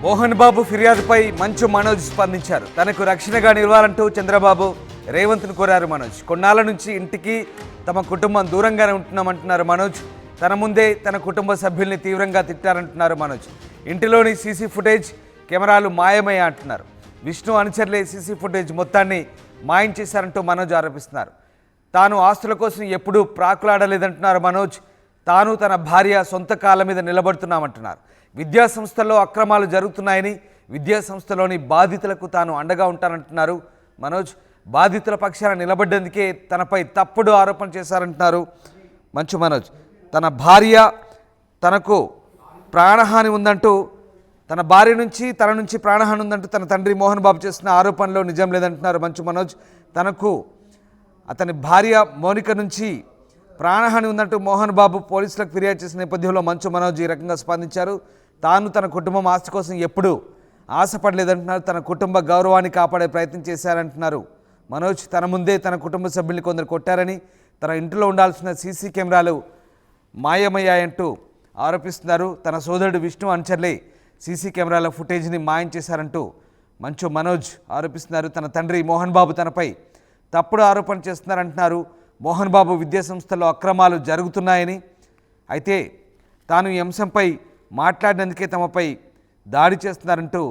మోహన్ బాబు ఫిర్యాదుపై మంచు మనోజ్ స్పందించారు. తనకు రక్షణగా నిలవాలంటూ చంద్రబాబు రేవంత్ను కోరారు మనోజ్. కొన్నాళ్ల నుంచి ఇంటికి తమ కుటుంబం దూరంగానే ఉంటున్నామంటున్నారు మనోజ్. తన ముందే తన కుటుంబ సభ్యుల్ని తీవ్రంగా తిట్టారంటున్నారు మనోజ్. ఇంటిలోని సీసీ ఫుటేజ్ కెమెరాలు మాయమయ్యా అంటున్నారు. విష్ణు అనుచరులే సీసీ ఫుటేజ్ మొత్తాన్ని మాయం చేశారంటూ మనోజ్ ఆరోపిస్తున్నారు. తాను ఆస్తుల కోసం ఎప్పుడూ ప్రాకులాడలేదంటున్నారు మనోజ్. తాను తన భార్య సొంత కాళ్ళ మీద నిలబడుతున్నామంటున్నారు. విద్యా సంస్థల్లో అక్రమాలు జరుగుతున్నాయని, విద్యా సంస్థలోని బాధితులకు తాను అండగా ఉంటానంటున్నారు మనోజ్. బాధితుల పక్షాన నిలబడ్డందుకే తనపై తప్పుడు ఆరోపణ చేశారంటున్నారు మంచు మనోజ్. తన భార్య తనకు ప్రాణహాని ఉందంటూ, తన భార్య నుంచి తన నుంచి ప్రాణహాని ఉందంటూ తన తండ్రి మోహన్ బాబు చేస్తున్న ఆరోపణలో నిజం లేదంటున్నారు మంచు మనోజ్. తనకు అతని భార్య మౌనిక నుంచి ప్రాణహాని ఉందంటూ మోహన్ బాబు పోలీసులకు ఫిర్యాదు చేసిన నేపథ్యంలో మంచు మనోజ్ ఈ రకంగా స్పందించారు. తాను తన కుటుంబం ఆస్తి కోసం ఎప్పుడూ ఆశపడలేదంటున్నారు. తన కుటుంబ గౌరవాన్ని కాపాడే ప్రయత్నం చేశారంటున్నారు మనోజ్. తన ముందే తన కుటుంబ సభ్యుల్ని కొందరు కొట్టారని, తన ఇంట్లో ఉండాల్సిన సీసీ కెమెరాలు మాయమయ్యాయంటూ ఆరోపిస్తున్నారు. తన సోదరుడు విష్ణు అనుచరులే సీసీ కెమెరాల ఫుటేజ్ని మాయం చేశారంటూ మంచు మనోజ్ ఆరోపిస్తున్నారు. తన తండ్రి మోహన్ బాబు తనపై తప్పుడు ఆరోపణ చేస్తున్నారంటున్నారు. మోహన్ బాబు విద్యా సంస్థల్లో అక్రమాలు జరుగుతున్నాయని, అయితే తాను ఈ అంశంపై మాట్లాడినందుకే తమపై దాడి చేస్తున్నారంటూ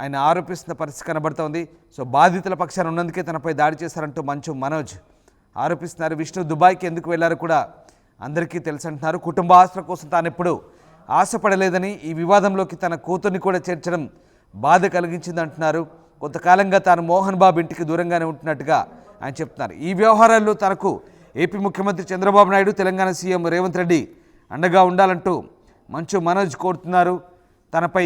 ఆయన ఆరోపిస్తున్న పరిస్థితి కనబడుతోంది. సో బాధితుల పక్షాన ఉన్నందుకే తనపై దాడి చేశారంటూ మంచు మనోజ్ ఆరోపిస్తున్నారు. విష్ణు దుబాయ్కి ఎందుకు వెళ్లారో కూడా అందరికీ తెలుసంటున్నారు. కుటుంబ ఆస్తుల కోసం తాను ఎప్పుడు ఆశపడలేదని, ఈ వివాదంలోకి తన కూతుర్ని కూడా చేర్చడం బాధ కలిగించిందంటున్నారు. కొంతకాలంగా తాను మోహన్ బాబు ఇంటికి దూరంగానే ఉంటున్నట్టుగా ఆయన చెప్తున్నారు. ఈ వ్యవహారాల్లో తనకు ఏపీ ముఖ్యమంత్రి చంద్రబాబు నాయుడు, తెలంగాణ సీఎం రేవంత్ రెడ్డి అండగా ఉండాలంటూ మంచు మనోజ్ కోరుతున్నారు. తనపై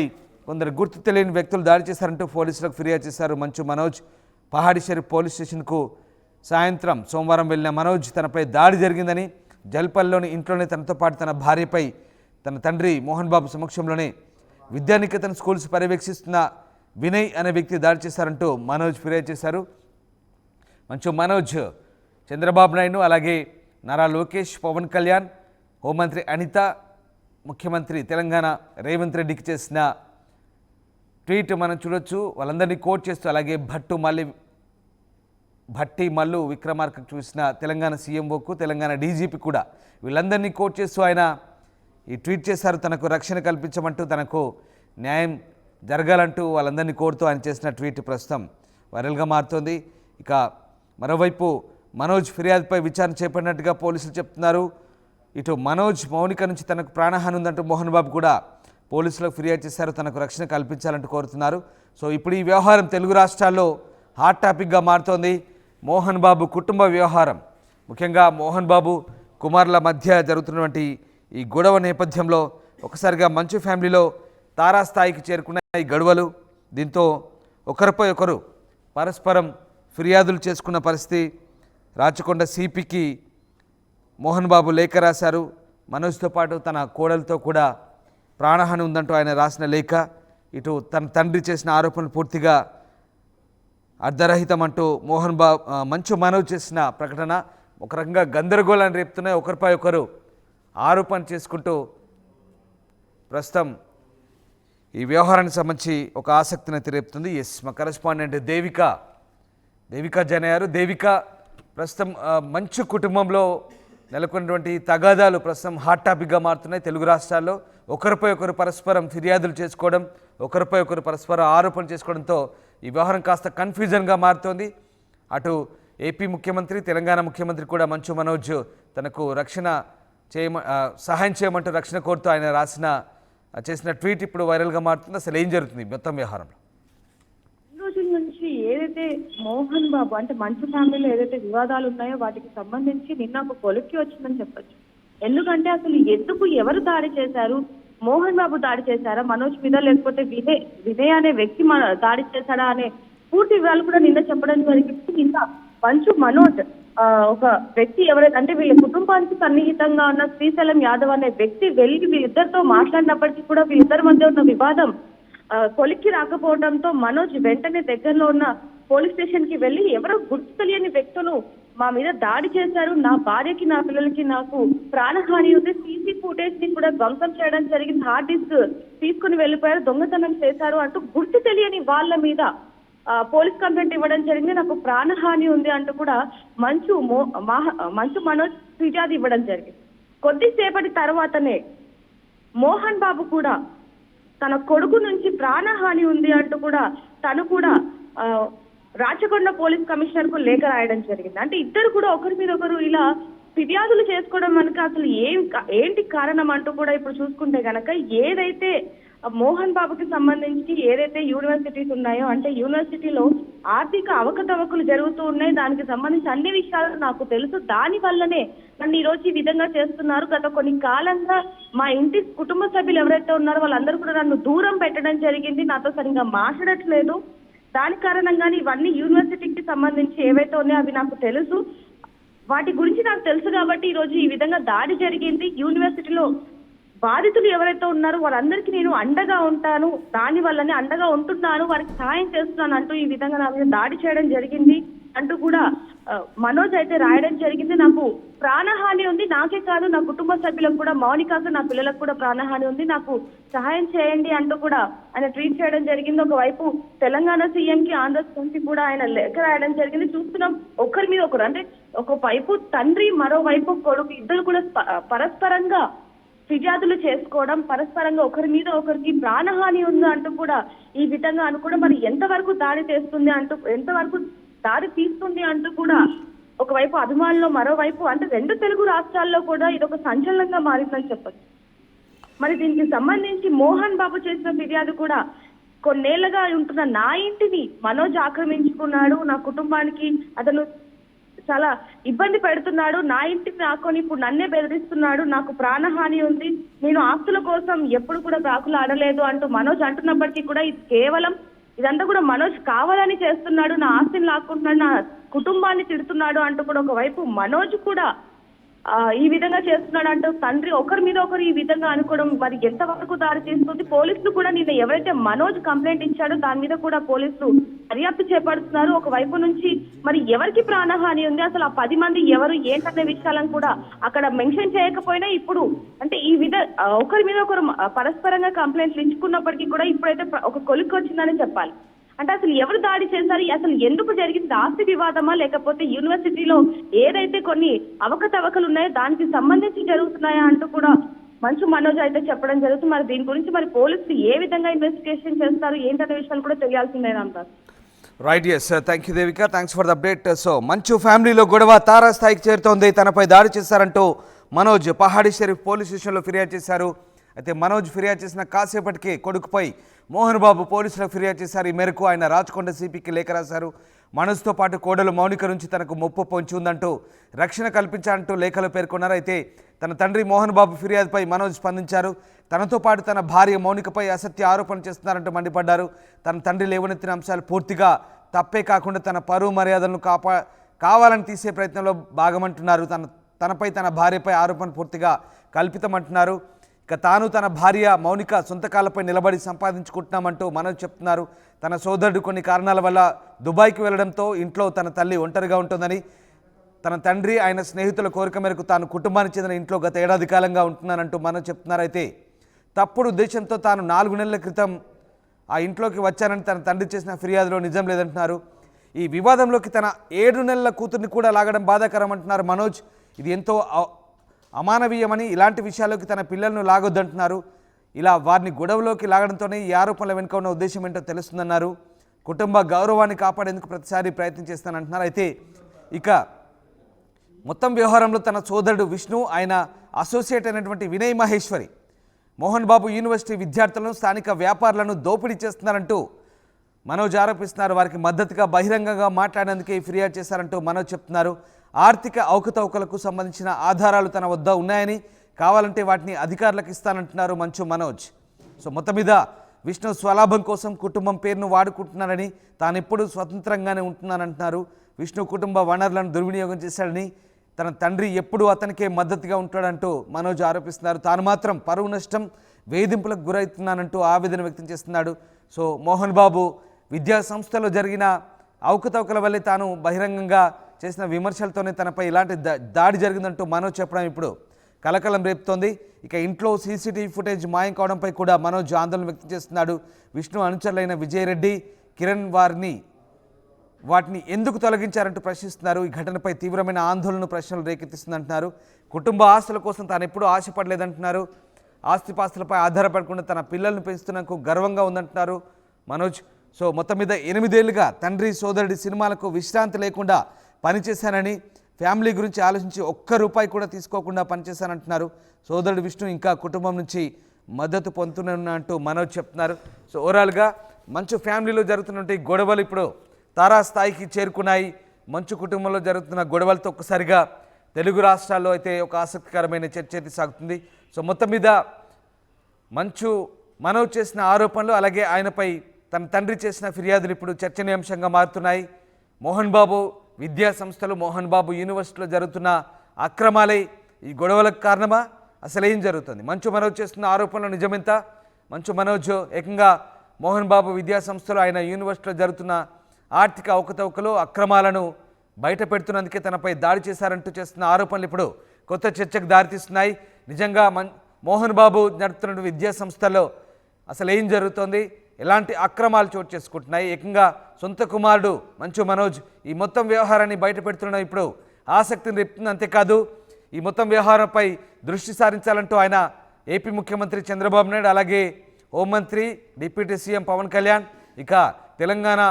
కొందరు గుర్తు తెలియని వ్యక్తులు దాడి చేశారంటూ పోలీసులకు ఫిర్యాదు చేశారు మంచు మనోజ్. పహాడి షరీఫ్ పోలీస్ స్టేషన్కు సాయంత్రం సోమవారం వెళ్లిన మనోజ్ తనపై దాడి జరిగిందని, జల్పల్లిలోని ఇంట్లోనే తనతో పాటు తన భార్యపై తన తండ్రి మోహన్ బాబు సమక్షంలోనే విద్యానికేతన్ స్కూల్స్ పర్యవేక్షిస్తున్న వినయ్ అనే వ్యక్తి దాడి చేశారంటూ మనోజ్ ఫిర్యాదు చేశారు. మంచు మనోజ్ చంద్రబాబు నాయుడు, అలాగే నారా లోకేష్, పవన్ కళ్యాణ్, హోంమంత్రి అనిత, ముఖ్యమంత్రి తెలంగాణ రేవంత్ రెడ్డికి చేసిన ట్వీట్ మనం చూడొచ్చు. వాళ్ళందరినీ కోట్ చేస్తూ, అలాగే భట్టి మల్లు విక్రమార్క చూసిన తెలంగాణ సీఎంఓకు, తెలంగాణ డీజీపీ కూడా వీళ్ళందరినీ కోట్ చేస్తూ ఆయన ఈ ట్వీట్ చేశారు. తనకు రక్షణ కల్పించమంటూ, తనకు న్యాయం జరగాలంటూ వాళ్ళందరినీ కోరుతూ ఆయన చేసిన ట్వీట్ ప్రస్తుతం వైరల్గా మారుతోంది. ఇక మరోవైపు మనోజ్ ఫిర్యాదుపై విచారణ చేపట్టినట్టుగా పోలీసులు చెప్తున్నారు. ఇటు మనోజ్ మౌనిక నుంచి తనకు ప్రాణహాని ఉందంటూ మోహన్ బాబు కూడా పోలీసులకు ఫిర్యాదు చేశారు. తనకు రక్షణ కల్పించాలంటూ కోరుతున్నారు. సో ఇప్పుడు ఈ వ్యవహారం తెలుగు రాష్ట్రాల్లో హాట్ టాపిక్గా మారుతోంది. మోహన్ బాబు కుటుంబ వ్యవహారం, ముఖ్యంగా మోహన్ బాబు కుమారుల మధ్య జరుగుతున్నటువంటి ఈ గొడవ నేపథ్యంలో ఒకసారిగా మంచు ఫ్యామిలీలో తారాస్థాయికి చేరుకున్న ఈ గొడవలు, దీంతో ఒకరిపై ఒకరు పరస్పరం ఫిర్యాదులు చేసుకున్న పరిస్థితి. రాచకొండ సిపికి మోహన్ బాబు లేఖ రాశారు. మనోజ్తో పాటు తన కోడలతో కూడా ప్రాణహాని ఉందంటూ ఆయన రాసిన లేఖ. ఇటు తన తండ్రి చేసిన ఆరోపణలు పూర్తిగా అర్ధరహితం అంటూ మంచు మనోజ్ చేసిన ప్రకటన ఒక రకంగా గందరగోళాన్ని రేపుతున్నాయి. ఒకరిపై ఒకరు ఆరోపణ చేసుకుంటూ ప్రస్తుతం ఈ వ్యవహారానికి సంబంధించి ఒక ఆసక్తిని రేపుతుంది. మా కరెస్పాండెంట్ దేవిక జనయారు. దేవిక, ప్రస్తుతం మంచు కుటుంబంలో నెలకొన్నటువంటి తగాదాలు ప్రస్తుతం హాట్ టాపిక్గా మారుతున్నాయి తెలుగు రాష్ట్రాల్లో. ఒకరిపై ఒకరు పరస్పరం ఫిర్యాదులు చేసుకోవడం, ఒకరిపై ఒకరు పరస్పరం ఆరోపణలు చేసుకోవడంతో ఈ వ్యవహారం కాస్త కన్ఫ్యూజన్గా మారుతోంది. అటు ఏపీ ముఖ్యమంత్రి, తెలంగాణ ముఖ్యమంత్రి కూడా మంచు మనోజ్ తనకు సహాయం చేయమంటూ రక్షణ కోరుతూ ఆయన చేసిన ట్వీట్ ఇప్పుడు వైరల్గా మారుతుంది. అసలు ఏం జరుగుతుంది మొత్తం వ్యవహారంలో? రోజుల నుంచి ఏదైతే మోహన్ బాబు అంటే మంచు ఫ్యామిలీలో ఏదైతే వివాదాలు ఉన్నాయో వాటికి సంబంధించి నిన్న ఒక కొలిక్కి వచ్చిందని చెప్పొచ్చు. ఎందుకంటే అసలు ఎవరు దాడి చేశారు? మోహన్ బాబు దాడి చేశారా మనోజ్ మీద, లేకపోతే వినయ్ అనే వ్యక్తి దాడి చేశాడా అనే పూర్తి వివరాలు కూడా నిన్న చెప్పడం జరిగింది. నిన్న మంచు మనోజ్ ఒక వ్యక్తి ఎవరైతే అంటే వీళ్ళ కుటుంబానికి సన్నిహితంగా ఉన్న శ్రీశైలం యాదవ్ అనే వ్యక్తి వెళ్ళి వీళ్ళిద్దరితో మాట్లాడినప్పటికీ కూడా వీళ్ళిద్దరి మధ్య ఉన్న వివాదం కొలిక్కి రాకపోవడంతో మనోజ్ వెంటనే దగ్గరలో ఉన్న పోలీస్ స్టేషన్ కి వెళ్లి ఎవరో గుర్తు తెలియని వ్యక్తులు మా మీద దాడి చేశారు, నా భార్యకి నా పిల్లలకి నాకు ప్రాణహాని ఉంది, సీసీ ఫుటేజ్ ని కూడా ధ్వంసం చేయడం జరిగింది, హార్డ్ డిస్క్ తీసుకుని వెళ్ళిపోయారు, దొంగతనం చేశారు అంటూ గుర్తు తెలియని వాళ్ళ మీద పోలీస్ కంప్లైంట్ ఇవ్వడం జరిగింది, నాకు ప్రాణహాని ఉంది అంటూ కూడా మంచు మనోజ్ ఫిర్యాదు ఇవ్వడం జరిగింది. కొద్దిసేపటి తర్వాతనే మోహన్ బాబు కూడా తన కొడుకు నుంచి ప్రాణహాని ఉంది అంటూ కూడా తను కూడా రాచకొండ పోలీస్ కమిషనర్ కు లేఖ రాయడం జరిగింది. అంటే ఇద్దరు కూడా ఒకరి మీద ఒకరు ఇలా ఫిర్యాదులు చేసుకోవడం మనకి అసలు ఏంటి కారణం అంటూ కూడా ఇప్పుడు చూసుకుంటే గనక ఏదైతే మోహన్ బాబుకి సంబంధించి ఏదైతే యూనివర్సిటీస్ ఉన్నాయో, అంటే యూనివర్సిటీలో ఆర్థిక అవకతవకలు జరుగుతూ ఉన్నాయి, దానికి సంబంధించి అన్ని విషయాలు నాకు తెలుసు, దాని వల్లనే నన్ను ఈ రోజు ఈ విధంగా చేస్తున్నారు. గత కొన్ని కాలంగా మా ఇంటి కుటుంబ సభ్యులు ఎవరైతే ఉన్నారో వాళ్ళందరూ కూడా నన్ను దూరం పెట్టడం జరిగింది, నాతో సరిగ్గా మాట్లాడట్లేదు, దాని కారణంగానే ఇవన్నీ యూనివర్సిటీకి సంబంధించి ఏవైతే ఉన్నాయో అవి నాకు తెలుసు, వాటి గురించి నాకు తెలుసు కాబట్టి ఈ రోజు ఈ విధంగా దాడి జరిగింది. యూనివర్సిటీలో బాధితులు ఎవరైతే ఉన్నారో వాళ్ళందరికీ నేను అండగా ఉంటాను, దాని వల్లనే అండగా ఉంటున్నాను, వారికి సహాయం చేస్తున్నాను అంటూ ఈ విధంగా నా మీద దాడి చేయడం జరిగింది అంటూ కూడా మనోజ్ అయితే రాయడం జరిగింది. నాకు ప్రాణహాని ఉంది, నాకే కాదు నా కుటుంబ సభ్యులకు కూడా, మౌనికకు నా పిల్లలకు కూడా ప్రాణహాని ఉంది, నాకు సహాయం చేయండి అంటూ కూడా ఆయన ట్వీట్ చేయడం జరిగింది. ఒకవైపు తెలంగాణ సీఎం కి, ఆంధ్ర సీఎం కి కూడా ఆయన లేఖ రాయడం జరిగింది. చూస్తున్నాం ఒకరి మీద ఒకరు, అంటే ఒకవైపు తండ్రి మరోవైపు కొడుకు ఇద్దరు కూడా పరస్పరంగా ఫిర్యాదులు చేసుకోవడం, పరస్పరంగా ఒకరి మీద ఒకరికి ప్రాణహాని ఉంది అంటూ కూడా ఈ విధంగా అనుకోవడం మరి ఎంతవరకు దాడి చేస్తుంది అంటూ, ఎంతవరకు దాడి తీస్తుంది అంటూ కూడా ఒకవైపు అభిమానులు, మరోవైపు అంటే రెండు తెలుగు రాష్ట్రాల్లో కూడా ఇది ఒక సంచలనంగా మారిందని చెప్పచ్చు. మరి దీనికి సంబంధించి మోహన్ బాబు చేసిన ఫిర్యాదు కూడా కొన్నేళ్లుగా ఉంటున్న నా ఇంటిని మనోజ్ ఆక్రమించుకున్నాడు, నా కుటుంబానికి అతను చాలా ఇబ్బంది పెడుతున్నాడు, నా ఇంటిని ఆకొని ఇప్పుడు నన్నే బెదిరిస్తున్నాడు, నాకు ప్రాణహాని ఉంది, నేను ఆస్తుల కోసం ఎప్పుడు కూడా ప్రాకులు ఆడలేదు అంటూ మనోజ్ అంటున్నప్పటికీ కూడా ఇది కేవలం ఇదంతా కూడా మనోజ్ కావాలని చేస్తున్నాడు, నా ఆస్తిని లాక్కుంటున్నాడు, నా కుటుంబాన్ని తిడుతున్నాడు అంటూ కూడా ఒకవైపు మనోజ్ కూడా ఈ విధంగా చేస్తున్నాడు అంటూ తండ్రి ఒకరి మీద ఒకరు ఈ విధంగా అనుకోవడం మరి ఎంతవరకు దారి తీస్తుంది. పోలీసులు కూడా నిన్న ఎవరైతే మనోజ్ కంప్లైంట్ ఇచ్చాడో దాని మీద కూడా పోలీసులు దర్యాప్తు చేపడుతున్నారు. ఒకవైపు నుంచి మరి ఎవరికి ప్రాణహాని ఉంది, అసలు ఆ 10 మంది ఎవరు ఏంటనే విషయాలను కూడా అక్కడ మెన్షన్ చేయకపోయినా ఇప్పుడు అంటే ఈ ఒకరి మీద ఒకరు పరస్పరంగా కంప్లైంట్లు ఇచ్చుకున్నప్పటికీ కూడా ఇప్పుడైతే ఒక కొలిక్కి వచ్చిందని చెప్పాలి. అంటే అసలు ఎవరు దాడి చేశారు, అసలు ఎందుకు జరిగింది, ఆస్తి వివాదమా లేకపోతే యూనివర్సిటీలో ఏదైతే కొన్ని అవకతవకలు ఉన్నాయో దానికి సంబంధించి జరుగుతున్నాయా అంటూ కూడా మంచు మనోజ్ అయితే చెప్పడం జరుగుతుంది. మరి దీని గురించి మరి పోలీసులు ఏ విధంగా ఇన్వెస్టిగేషన్ చేస్తారు ఏంటనే విషయాలు కూడా తెలియాల్సిందేనా అంటారు. Right, yes, thank you Devika, thanks for the update. So Manchu ఫ్యామిలీలో గొడవ తారాస్థాయికి చేరుతోంది, తనపై దాడి చేశారంటూ మనోజ్ పహాడీ షరీఫ్ పోలీస్ స్టేషన్లో ఫిర్యాదు చేశారు. అయితే మనోజ్ ఫిర్యాదు చేసిన కాసేపటికే కొడుకుపై మోహన్ బాబు పోలీసులకు ఫిర్యాదు చేశారు. ఈ మేరకు ఆయన రాచకొండ సిపికి లేఖ రాశారు. మనోజ్తో పాటు కోడలు మౌనిక నుంచి తనకు ముప్పు పొంచి ఉందంటూ రక్షణ కల్పించాలంటూ లేఖలో పేర్కొన్నారు. అయితే తన తండ్రి మోహన్ బాబు ఫిర్యాదుపై మనోజ్ స్పందించారు. తనతో పాటు తన భార్య మౌనికపై అసత్య ఆరోపణ చేస్తున్నారంటూ మండిపడ్డారు. తన తండ్రి లేవనెత్తిన అంశాలు పూర్తిగా తప్పే కాకుండా తన పరువు మర్యాదలను కావాలని తీసే ప్రయత్నంలో భాగమంటున్నారు. తనపై తన భార్యపై ఆరోపణ పూర్తిగా కల్పితమంటున్నారు. ఇక తాను తన భార్య మౌనిక సొంత కాళ్ళపై నిలబడి సంపాదించుకుంటున్నామంటూ మనోజ్ చెప్తున్నారు. తన సోదరుడు కొన్ని కారణాల వల్ల దుబాయ్కి వెళ్లడంతో ఇంట్లో తన తల్లి ఒంటరిగా ఉంటుందని, తన తండ్రి ఆయన స్నేహితుల కోరిక మేరకు తాను కుటుంబానికి చెందిన ఇంట్లో గత ఏడాది కాలంగా ఉంటున్నానంటూ మనోజ్ చెప్తున్నారు. అయితే తప్పుడు ఉద్దేశంతో తాను 4 నెలల క్రితం ఆ ఇంట్లోకి వచ్చానని తన తండ్రి చేసిన ఫిర్యాదులో నిజం లేదంటున్నారు. ఈ వివాదంలోకి తన 7 నెలల కూతుర్ని కూడా లాగడం బాధాకరం అంటున్నారు మనోజ్. ఇది ఎంతో అమానవీయమని, ఇలాంటి విషయాల్లోకి తన పిల్లలను లాగొద్దంటున్నారు. ఇలా వారిని గొడవలోకి లాగడంతోనే ఈ ఆరోపణల వెనుక ఉన్న ఉద్దేశం ఏంటో తెలుస్తుందన్నారు. కుటుంబ గౌరవాన్ని కాపాడేందుకు ప్రతిసారి ప్రయత్నం చేస్తానంటున్నారు. అయితే ఇక మొత్తం వ్యవహారంలో తన సోదరుడు విష్ణు, ఆయన అసోసియేట్ అయినటువంటి వినయ్ మహేశ్వరి మోహన్ బాబు యూనివర్సిటీ విద్యార్థులను, స్థానిక వ్యాపారులను దోపిడీ చేస్తున్నారంటూ మనోజ్ ఆరోపిస్తున్నారు. వారికి మద్దతుగా బహిరంగంగా మాట్లాడేందుకే ఫిర్యాదు చేశారంటూ మనోజ్ చెప్తున్నారు. ఆర్థిక అవకతవకలకు సంబంధించిన ఆధారాలు తన వద్ద ఉన్నాయని, కావాలంటే వాటిని అధికారులకు ఇస్తానంటున్నారు మంచు మనోజ్. సో మొత్తం మీద విష్ణు స్వలాభం కోసం కుటుంబం పేరును వాడుకుంటున్నారని, తాను ఎప్పుడు స్వతంత్రంగానే ఉంటున్నానంటున్నారు. విష్ణు కుటుంబ వనరులను దుర్వినియోగం చేశాడని, తన తండ్రి ఎప్పుడూ అతనికే మద్దతుగా ఉంటాడంటూ మనోజ్ ఆరోపిస్తున్నారు. తాను మాత్రం పరువు నష్టం, వేధింపులకు గురవుతున్నానంటూ ఆవేదన వ్యక్తం చేస్తున్నాడు. సో మోహన్ బాబు విద్యా సంస్థలో జరిగిన అవకతవకల వల్లే తాను బహిరంగంగా చేసిన విమర్శలతోనే తనపై ఇలాంటి దాడి జరిగిందంటూ మనోజ్ చెప్పడం ఇప్పుడు కలకలం రేపుతోంది. ఇక ఇంట్లో సీసీటీవీ ఫుటేజ్ మాయం కావడంపై కూడా మనోజ్ ఆందోళన వ్యక్తం చేస్తున్నాడు. విష్ణు అనుచరులైన విజయరెడ్డి, కిరణ్ వాటిని ఎందుకు తొలగించారంటూ ప్రశ్నిస్తున్నారు. ఈ ఘటనపై తీవ్రమైన ఆందోళన, ప్రశ్నలు రేకెత్తిస్తుందంటున్నారు. కుటుంబ ఆస్తుల కోసం తాను ఎప్పుడూ ఆశపడలేదంటున్నారు. ఆస్తిపాస్తులపై ఆధారపడకుండా తన పిల్లల్ని పెంచుతున్నందుకు గర్వంగా ఉందంటున్నారు మనోజ్. సో మొత్తం మీద 8 ఏళ్లుగా తండ్రి సోదరుడి సినిమాలకు విశ్రాంతి లేకుండా పనిచేశానని, ఫ్యామిలీ గురించి ఆలోచించి ఒక్క రూపాయి కూడా తీసుకోకుండా పనిచేశానంటున్నారు. సోదరుడు విష్ణు ఇంకా కుటుంబం నుంచి మద్దతు పొందుతున్నా అంటూ మనోజ్ చెప్తున్నారు. సో ఓవరాల్గా మంచు ఫ్యామిలీలో జరుగుతున్నటువంటి గొడవలు ఇప్పుడు తారాస్థాయికి చేరుకున్నాయి. మంచు కుటుంబంలో జరుగుతున్న గొడవలతో ఒక్కసారిగా తెలుగు రాష్ట్రాల్లో అయితే ఒక ఆసక్తికరమైన చర్చ అయితే సాగుతుంది. సో మొత్తం మీద మనోజ్ చేసిన ఆరోపణలు, అలాగే ఆయనపై తన తండ్రి చేసిన ఫిర్యాదులు ఇప్పుడు చర్చనీయాంశంగా మారుతున్నాయి. మోహన్ బాబు విద్యా సంస్థలు, మోహన్ బాబు యూనివర్సిటీలో జరుగుతున్న అక్రమాలే ఈ గొడవలకు కారణమా? అసలు ఏం జరుగుతుంది? మనోజ్ చేస్తున్న ఆరోపణలు నిజమెంత? మనోజ్ ఏకంగా మోహన్ బాబు విద్యా సంస్థలు, ఆయన యూనివర్సిటీలో జరుగుతున్న ఆర్థిక అవకతవకలు, అక్రమాలను బయట పెడుతున్నందుకే తనపై దాడి చేశారంటూ చేస్తున్న ఆరోపణలు ఇప్పుడు కొత్త చర్చకు దారితీస్తున్నాయి. నిజంగా మోహన్ బాబు నడుపుతున్న విద్యా సంస్థల్లో అసలు ఏం జరుగుతోంది? ఎలాంటి అక్రమాలు చోటు చేసుకుంటున్నాయి? ఏకంగా సొంత కుమారుడు మనోజ్ ఈ మొత్తం వ్యవహారాన్ని బయట పెడుతున్న ఇప్పుడు ఆసక్తిని రేపుతుంది. అంతేకాదు ఈ మొత్తం వ్యవహారంపై దృష్టి సారించాలంటూ ఆయన ఏపీ ముఖ్యమంత్రి చంద్రబాబు నాయుడు, అలాగే హోంమంత్రి డిప్యూటీ సీఎం పవన్ కళ్యాణ్, ఇక తెలంగాణ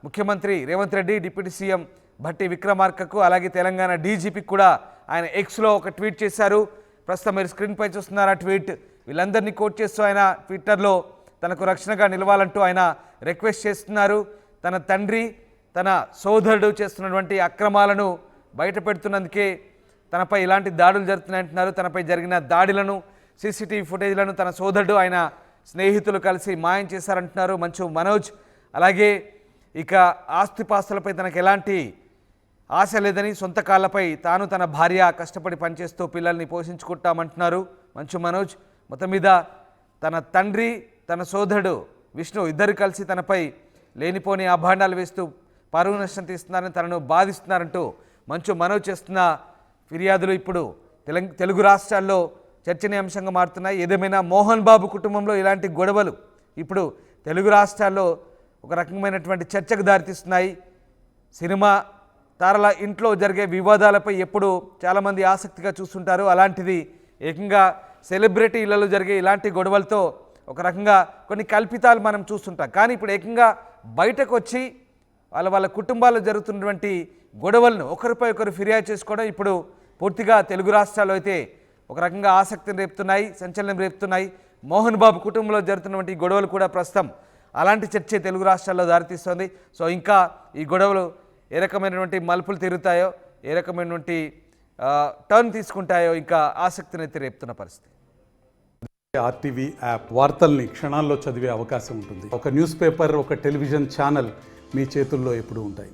ముఖ్యమంత్రి రేవంత్ రెడ్డి, డిప్యూటీ సీఎం భట్టి విక్రమార్కకు, అలాగే తెలంగాణ డీజీపీకి కూడా ఆయన ఎక్స్లో ఒక ట్వీట్ చేశారు. ప్రస్తుతం మీరు స్క్రీన్పై చూస్తున్నారు ఆ ట్వీట్. వీళ్ళందరినీ కోట్ చేస్తూ ఆయన ట్విట్టర్లో తనకు రక్షణగా నిలవాలంటూ ఆయన రిక్వెస్ట్ చేస్తున్నారు. తన తండ్రి, తన సోదరుడు చేస్తున్నటువంటి అక్రమాలను బయట పెడుతున్నందుకే తనపై ఇలాంటి దాడులు జరుగుతున్నాయంటున్నారు. తనపై జరిగిన దాడులను, సీసీటీవీ ఫుటేజ్లను తన సోదరుడు, ఆయన స్నేహితులు కలిసి మాయం చేశారంటున్నారు మనోజ్. అలాగే ఇక ఆస్తిపాస్తులపై తనకు ఎలాంటి ఆశ లేదని, సొంత కాళ్ళపై తాను, తన భార్య కష్టపడి పనిచేస్తూ పిల్లల్ని పోషించుకుంటామంటున్నారు మనోజ్. మొత్తం మీద తన తండ్రి, తన సోదరుడు విష్ణు ఇద్దరు కలిసి తనపై లేనిపోని అభాండాలు వేస్తూ పరువు నష్టం తీస్తున్నారని, తనను బాధిస్తున్నారంటూ మనోజ్ చేస్తున్న ఫిర్యాదులు ఇప్పుడు తెలుగు రాష్ట్రాల్లో చర్చనీయాంశంగా మారుతున్నాయి. ఏదేమైనా మోహన్ బాబు కుటుంబంలో ఇలాంటి గొడవలు ఇప్పుడు తెలుగు రాష్ట్రాల్లో ఒక రకమైనటువంటి చర్చకు దారితీస్తున్నాయి. సినిమా తారల ఇంట్లో జరిగే వివాదాలపై ఎప్పుడు చాలామంది ఆసక్తిగా చూస్తుంటారు. అలాంటిది ఏకంగా సెలబ్రిటీ ఇళ్లలో జరిగే ఇలాంటి గొడవలతో ఒక రకంగా కొన్ని కల్పితాలు మనం చూస్తుంటాం. కానీ ఇప్పుడు ఏకంగా బయటకు వచ్చి వాళ్ళ కుటుంబాల్లో జరుగుతున్నటువంటి గొడవలను ఒకరిపై ఒకరు ఫిర్యాదు చేసుకోవడం ఇప్పుడు పూర్తిగా తెలుగు రాష్ట్రాల్లో అయితే ఒక రకంగా ఆసక్తిని రేపుతున్నాయి, సంచలనం రేపుతున్నాయి. మోహన్ బాబు కుటుంబంలో జరుగుతున్నటువంటి గొడవలు కూడా ప్రస్తుతం అలాంటి చర్చే తెలుగు రాష్ట్రాల్లో దారితీస్తుంది. సో ఇంకా ఈ గొడవలు ఏ రకమైనటువంటి మలుపులు తిరుగుతాయో, ఏ రకమైనటువంటి టర్న్ తీసుకుంటాయో ఇంకా ఆసక్తిని అయితే రేపుతున్న పరిస్థితి. ఆర్టీవీ యాప్ వార్తల్ని క్షణాల్లో చదివే అవకాశం ఉంటుంది. ఒక న్యూస్ పేపర్, ఒక టెలివిజన్ ఛానల్ మీ చేతుల్లో ఎప్పుడూ ఉంటాయి.